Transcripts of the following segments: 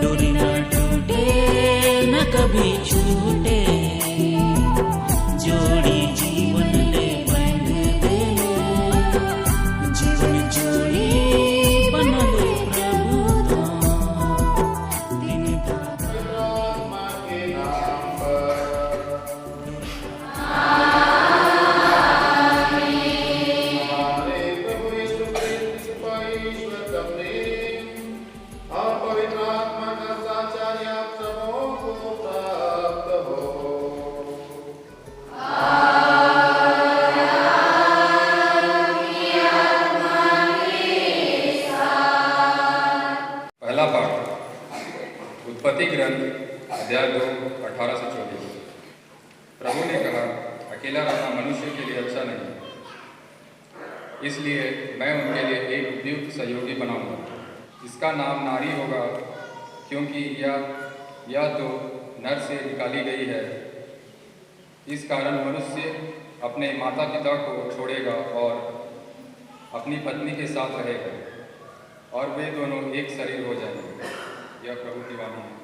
डोरी न टूटे न कभी छूटे, जोड़ी जीवन ले बंध दे, जीवन जोड़ी बनले प्रभु दिन उत्पत्ति ग्रंथ अध्याय 2 18 से 24। प्रभु ने कहा, अकेला रहना मनुष्य के लिए अच्छा नहीं, इसलिए मैं उनके लिए एक उपयुक्त सहयोगी बनाऊंगा। इसका नाम नारी होगा, क्योंकि यह तो नर से निकाली गई है। इस कारण मनुष्य अपने माता पिता को छोड़ेगा और अपनी पत्नी के साथ रहेगा, और वे दोनों एक शरीर हो जाएंगे। यह प्रभु की वाणी है।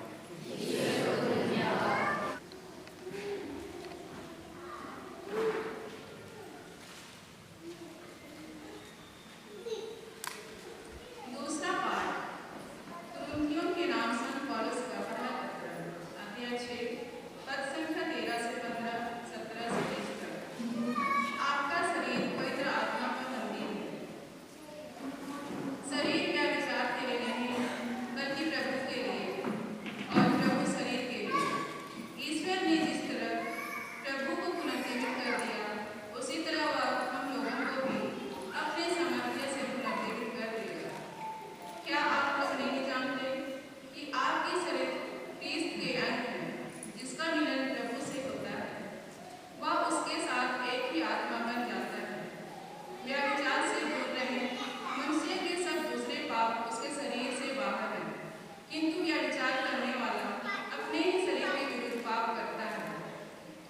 दूसरा पाठ कुरिन्थियों के नाम संत पौलुस का पहला पत्र, अध्याय 6, पद संख्या 13 से 15, 17 से 20 तक। आपका शरीर पवित्र आत्मा का मंदिर है। शरीर क्या विचार के लिए नहीं, बल्कि प्रभु के लिए, और प्रभु शरीर के लिए। ईश्वर ने जिस तरह प्रभु को पुनर्जीवित कर दिया, उसी तरह वह हम लोगों को भी अपने सामर्थ्य से पुनर्जीवित कर देगा। क्या आप लोग नहीं जानते कि आपके शरीर क्रिस्त के अंग हैं, जिसका मिलन प्रभु से होता है, वह उसके साथ एक ही आत्मा बन जाता है। व्यभिचार से दूर रहें। मनुष्य के सब दूसरे पाप उसके शरीर से बाहर हैं, किंतु व्यभिचार करने वाला अपने ही शरीर के विरुद्ध पाप करता है।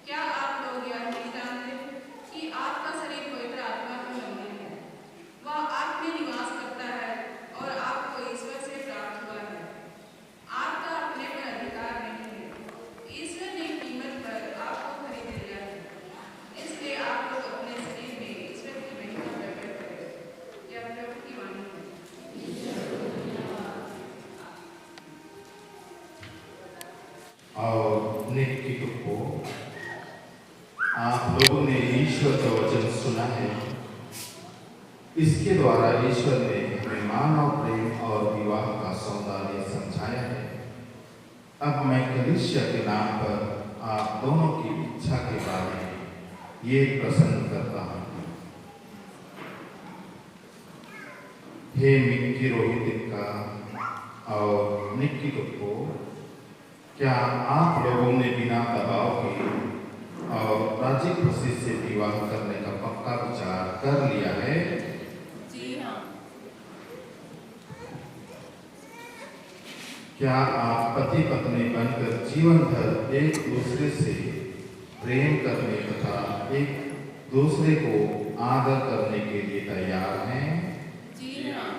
क्या आप लोग यह नहीं जानते कि आपका शरीर पवित्र आत्मा का मंदिर है, वह आप में निवास करता है और आपको ईश्वर से प्राप्त हुआ है। आपका अपने पर अधिकार नहीं है, ईश्वर ने कीमत पर आपको खरीद लिया है। इसलिए आप लोग अपने शरीर में ईश्वर की महिमा प्रकट करें। यह प्रभु की वाणी है। और निकित को आप लोगों ने ईश्वर का वचन सुना है। इसके द्वारा ईश्वर ने हमें मानव प्रेम और विवाह का सौंदर्य समझाया है। अब मैं कलीसिया के नाम पर आप दोनों की इच्छा के बारे में ये प्रसन्न करता हूँ। हे मिक्की रोहित का और निकित को, क्या आप लोगों ने बिना दबाव के और राजी खुशी से विवाह करने का पक्का विचार कर लिया है? जी हाँ। क्या आप पति पत्नी बनकर जीवन भर एक दूसरे से प्रेम करने तथा एक दूसरे को आदर करने के लिए तैयार हैं? जी हाँ।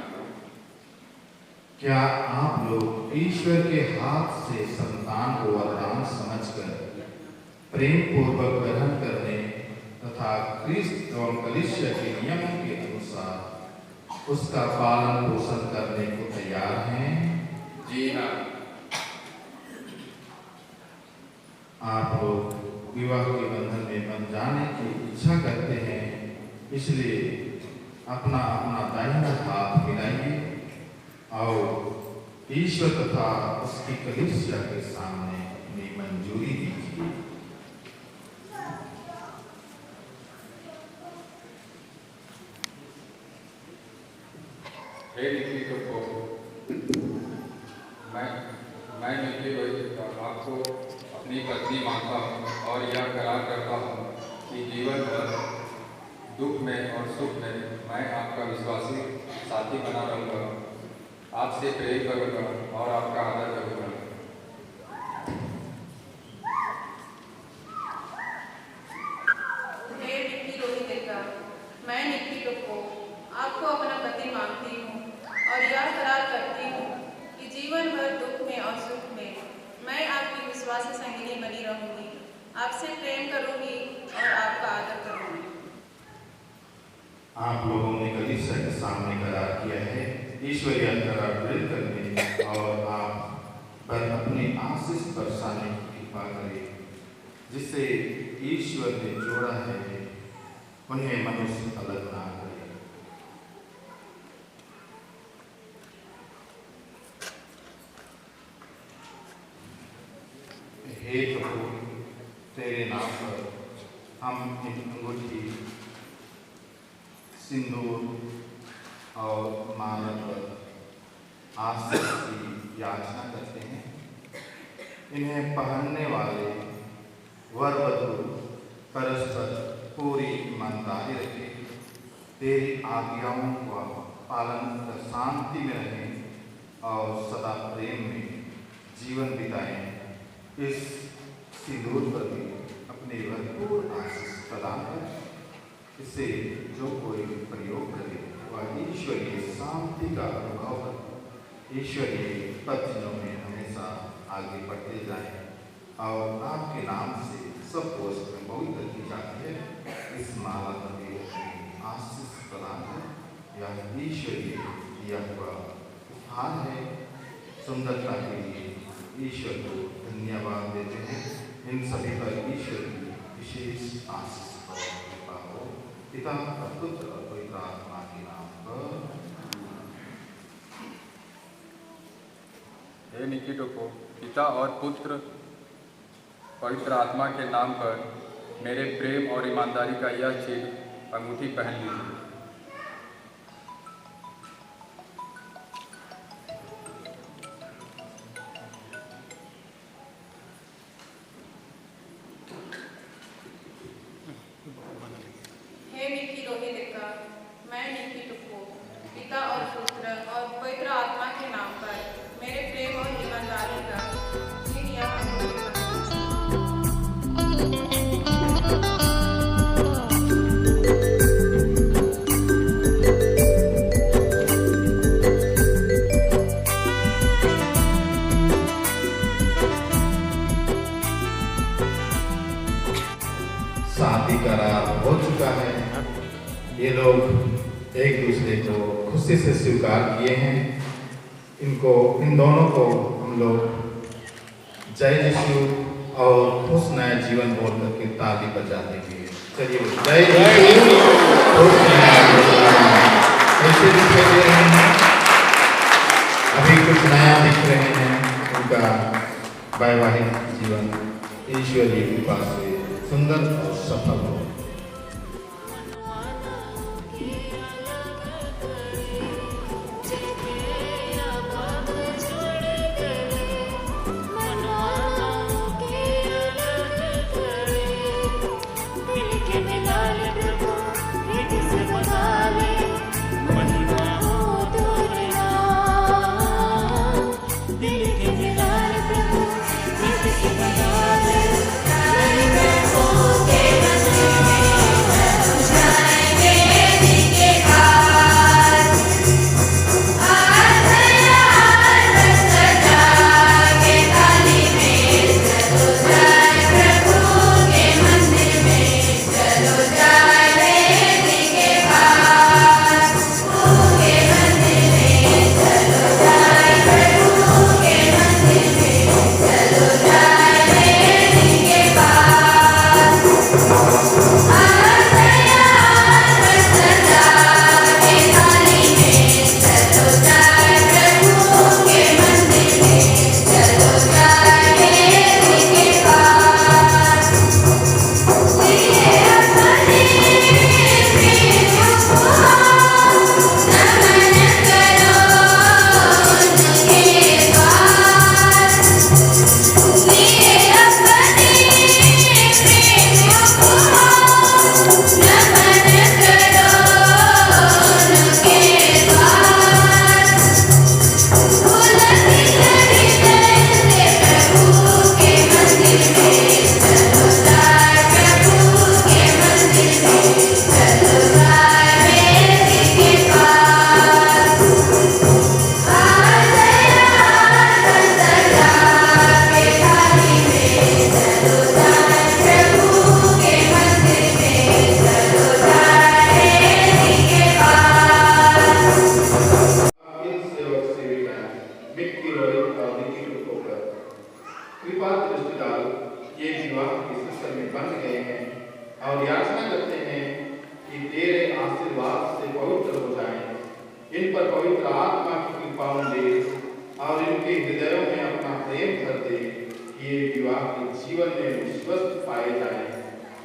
क्या आप लोग ईश्वर के हाथ से संतान को वरदान समझकर प्रेम पूर्वक ग्रहण करने तथा क्रिस्त एवं कलीसिया के नियमों के अनुसार उसका पालन पोषण करने को तैयार हैं? जी हाँ। आप लोग विवाह के बंधन में बंध जाने की इच्छा करते हैं, इसलिए अपना अपना दाहिना हाथ मिलाइए और ईश्वर तथा उसकी कलीसिया के सामने अपनी मंजूरी दीजिए। हे निकित को, मैं निकित आपको अपनी पत्नी मानता हूँ और यह करार करता हूँ कि जीवन भर दुख में और सुख में मैं आपका विश्वासी साथी बना रहूँगा, आपसे प्रेम करूँगा और आपका आदर करूँगा। हे निकी रोहित का, मैं निकी को आपको अपना पति मानती हूँ और यह करार करती हूँ कि जीवन भर दुख में और आपसे संगिनी बनी रहूंगी, आपसे प्रेम करूंगी और आपका आदर करूंगी। आप लोगों ने कलीसिया के सामने करार किया है, ईश्वरीय करार दृढ़ करने और आप पर अपने आशीष बरसाने की कृपा करें, जिससे ईश्वर ने जोड़ा है उन्हें मनुष्य अलग ना करे। हे प्रभु, तेरे नाम पर हम इन अंगूठी, सिंदूर और माला पर आशीष की याचना करते हैं। इन्हें पहनने वाले वर वधू परस्पर पूरी ईमानदारी रखें, तेरी आज्ञाओं का पालन कर शांति में रहें और सदा प्रेम में जीवन बिताएं। इस सिंदूर पर भी अपने भरपूर आशीष प्रदान करें, इससे जो कोई प्रयोग करे वह ईश्वरीय शांति का अनुभव करे, ईश्वरीय पद्धतियों में हमेशा आगे बढ़ते जाएं और आपके नाम से सब पोस्ट में पवित्र की जाती है। इस माला पर भी अपनी आशीष प्रदान करें। यह ईश्वरीय दिया हुआ उपहार है। सुंदरता के लिए ईश्वर को धन्यवाद देते हैं। इन सभी पर ईश्वर की विशेष आशीष और कृपा हो। पिता और पुत्र और पवित्र आत्मा के नाम पर। हे निकिटो को पिता और पुत्र पवित्र आत्मा के नाम पर मेरे प्रेम और ईमानदारी का यह चिन्ह अंगूठी पहन लीजिए। हे निकिलोहिलिका, मैं निकिटो को पिता और पुत्र और पवित्र आत्मा के नाम पर मेरे प्रेम और ईमानदारी का चिन्ह यह अंगूठी पहनूं। शादी करार हो चुका है। ये लोग एक दूसरे को खुशी से स्वीकार किए हैं। इन दोनों को हम लोग जय यीशु और खुश नया जीवन बोल करके ताली बजा देंगे। चलिए जय यीशु, खुश नया जीवन। ऐसे दिखाई दे रहे हैं, अभी कुछ नया दिख रहे हैं। उनका वैवाहिक जीवन ईश्वरीय कृपा से सुंदर और सफल हो। तेरा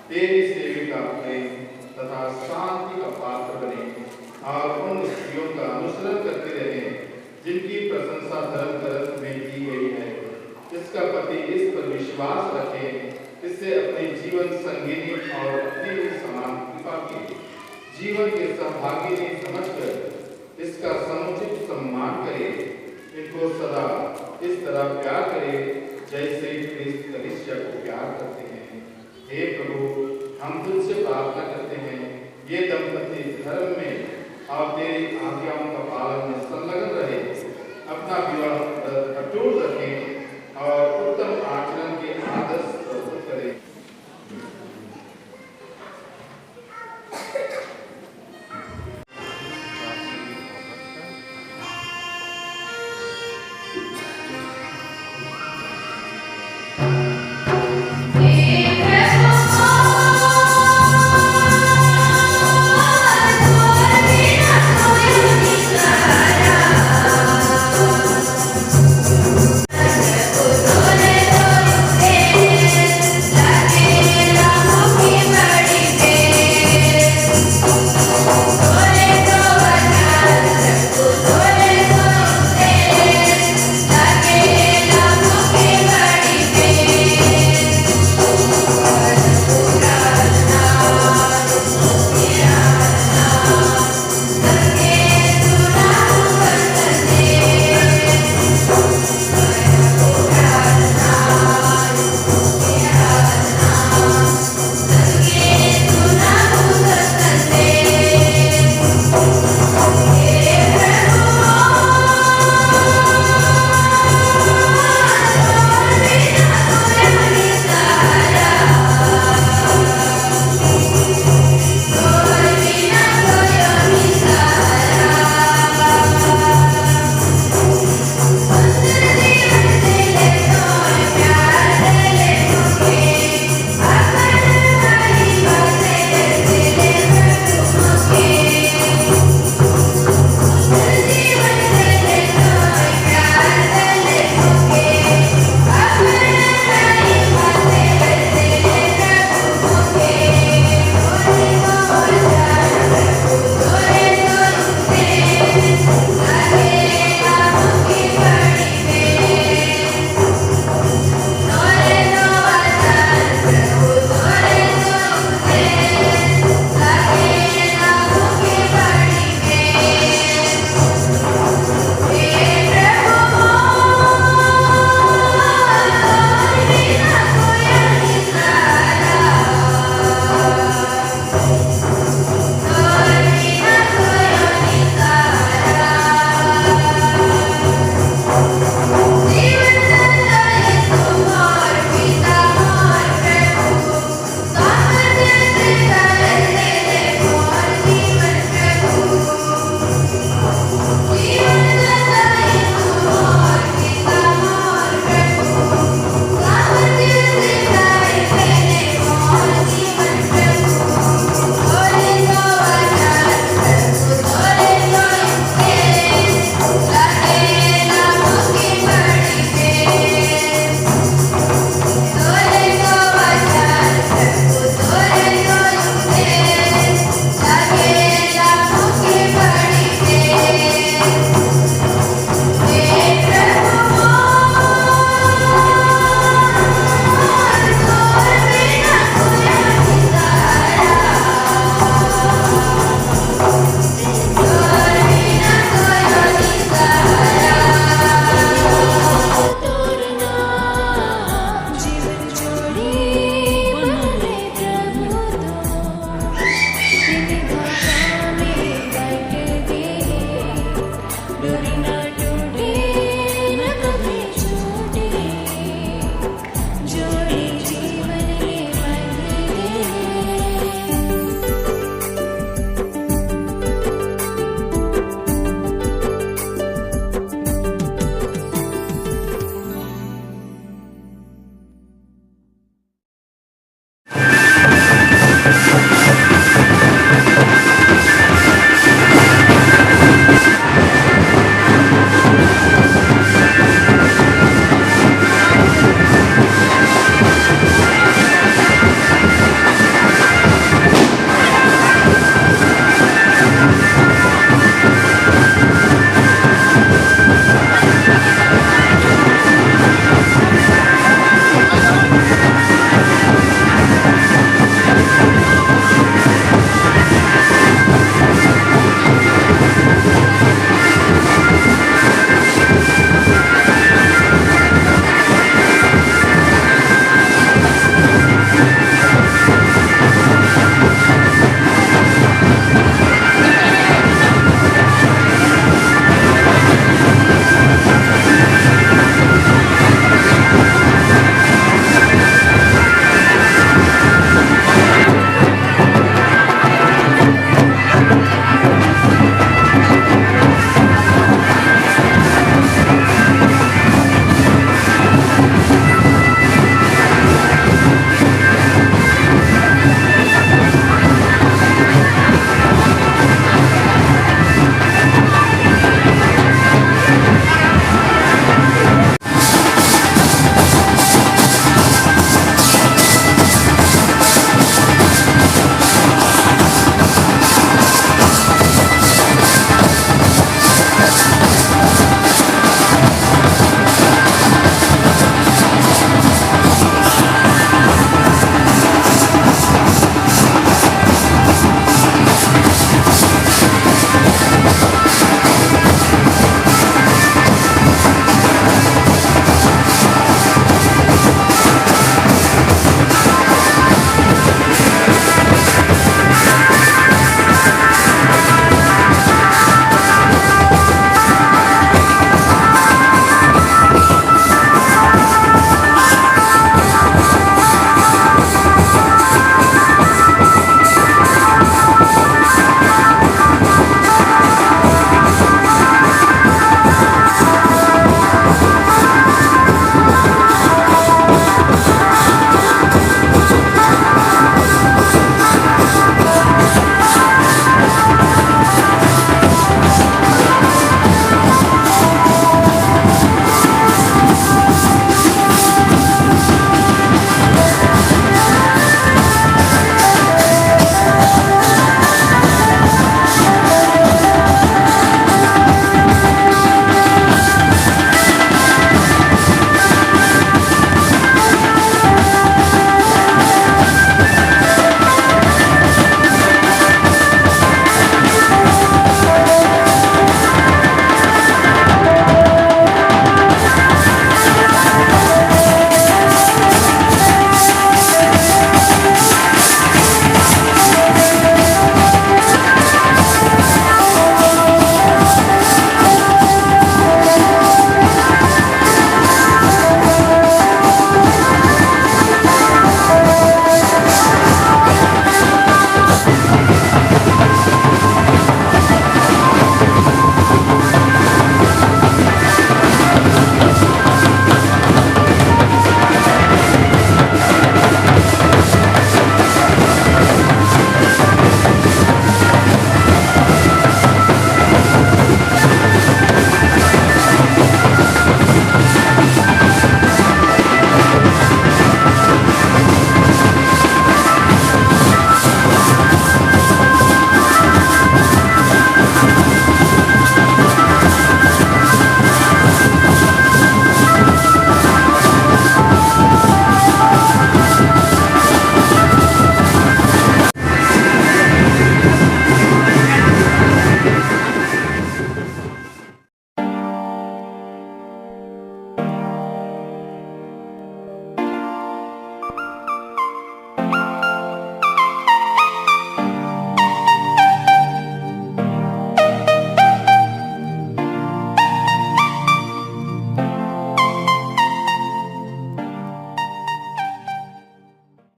तेरी सेविका बने तथा शांति का पात्र बने और उन स्त्रियों का अनुसरण करते रहे जिनकी प्रशंसा धर्म ग्रंथ में की गई है। इसका पति इस पर विश्वास रखे, इससे अपने जीवन संगिनी और अपने भी समान कृपा की जीवन के सहभागी समझकर इसका समुचित सम्मान करे। इनको सदा इस तरह प्यार करे जैसे क्रिस्त कलीसिया को प्यार करते हैं। हे प्रभु, हम तुझसे प्रार्थना करते हैं ये दंपति धर्म में और तेरी आज्ञाओं का पालन में संलग्न रहे, अपना विवाह अटूट